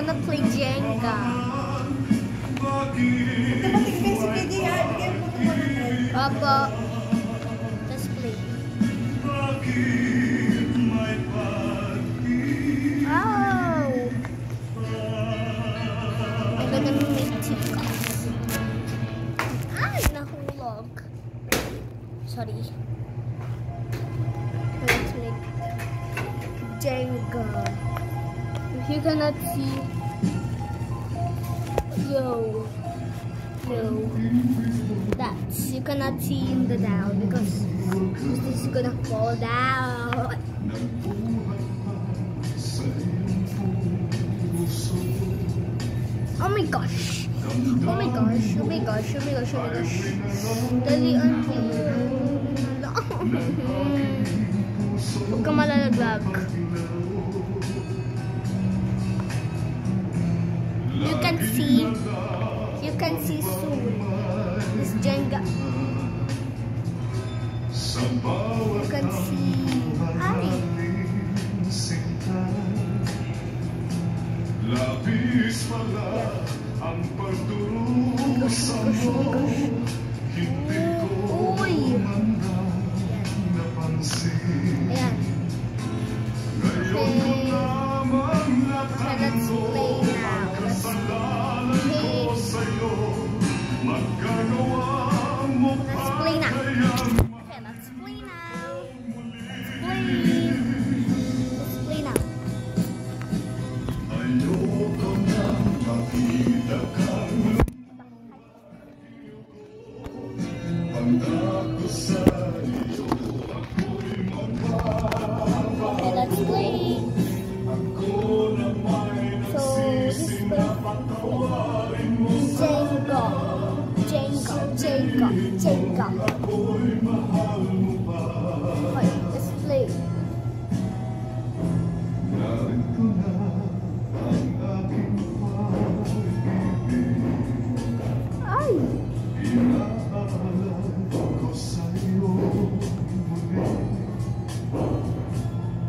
gonna play Jenga. Papa, let's play. Oh, I'm gonna make tickets. Ay, nahulog. Sorry. Let's make Jenga. If you cannot see, you cannot see in the down because this is gonna fall down. Oh my gosh. Oh my gosh. Oh my gosh. Oh my gosh. Oh my gosh. Dalian mo. Huwag ka malalaglag. You can see soon. This Jenga. You can see. Ay. Labis pala ang pagdurusa mo. Hindi ko napansin. Ayan. Ngayon ko lamang natanto ang kasalanan ko sa'yo. Magkagawa mo pa kayang Okay, let's play now. Let's play now. ayoko na makita kang pangako sa iyo. Ako'y Okay, let's play. ako na may nagsisi na patawarin mo sa Jenga. ako'y mahal mo pa. Okay, let's play. Narito na ang aking pag-ibig. Ay! Inaalala ko sa'yo muli.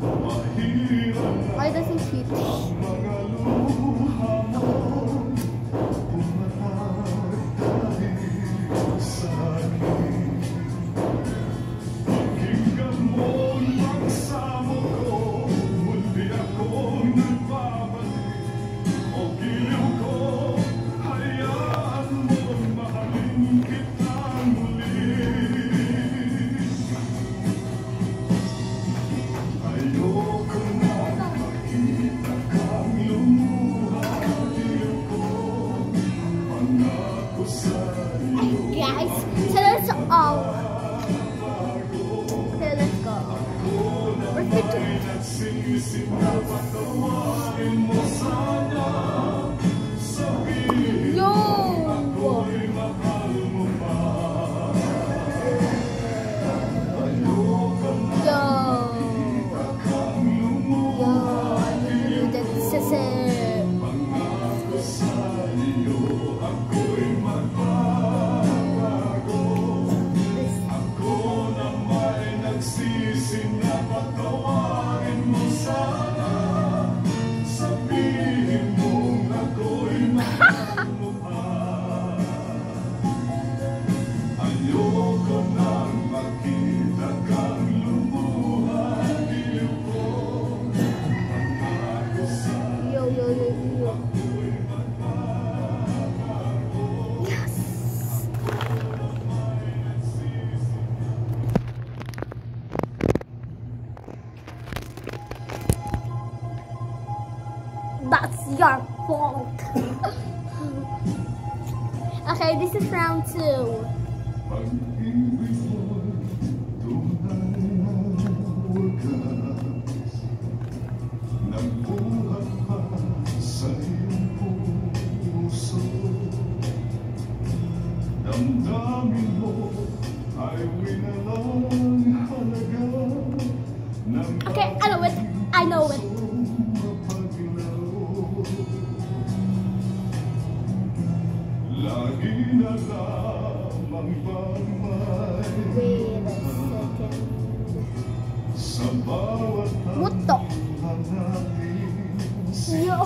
Mahirap na Why doesn't fit? mga luha mo. Pumatay dahil sa akin. Pakinggan mo ang pagsamo ko. Muli akong nagbabalik. O giliw ko, hayaan mo'ng mahalin kita muli. Ayoko na makita kang lumuha. Giliw ko, pangako sa iyo. Guys, so that's all. Okay, let's go. We're fit to Nagsisip na patawarin mo sana. Sabihin Yo! ako'y mahal mo pa. Ayoko na Yo! kang lumuha. Yo! That's it. Pangako sa iyo, ako'y magbabago. Ako na may nagsisi na patawarin mo sana. Sabihin mo ako'y mahal mo pa. Ayoko nang makita kang lumuha. Giliw ko, pangako sa Yo. ako'y magbabago. Yes! That's your fault. Okay, this is round 2. Pag-ibig mo'y tunay na wagas. Nagbuhat pa sa iyong puso. Damdamin mo ay winalang halaga. Okay, I know it. I know it. Lagi na lamang bang may Wait a second. sa bawat Muto. hanapin Yo!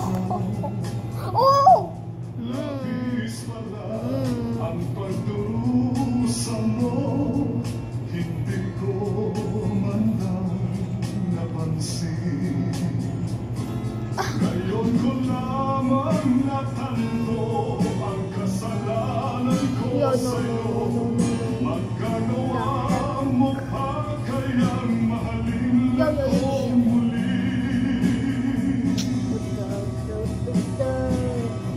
Sinaptan ko ang kasalanan ko sa'yo. Magkagawa mo pa kayang mahalin ako muli.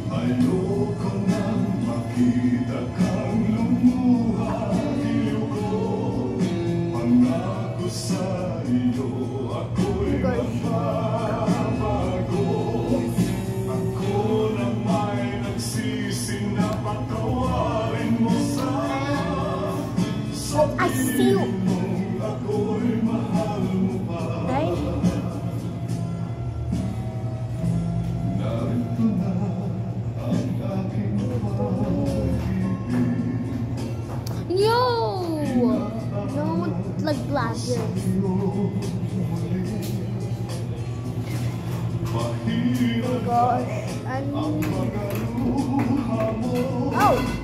Ayoko nang makita kang lumuha, iyo ko. Pangako sa iyo, ako'y magbabago. Ako na may nagsisi na patawarin mo sana. Sabihin mong ako'y mahal mo pa. Narito na ang aking pag-ibig. Yo! Don't like glasses. Mahirap Gosh, ang pagkaluha mo. Oh!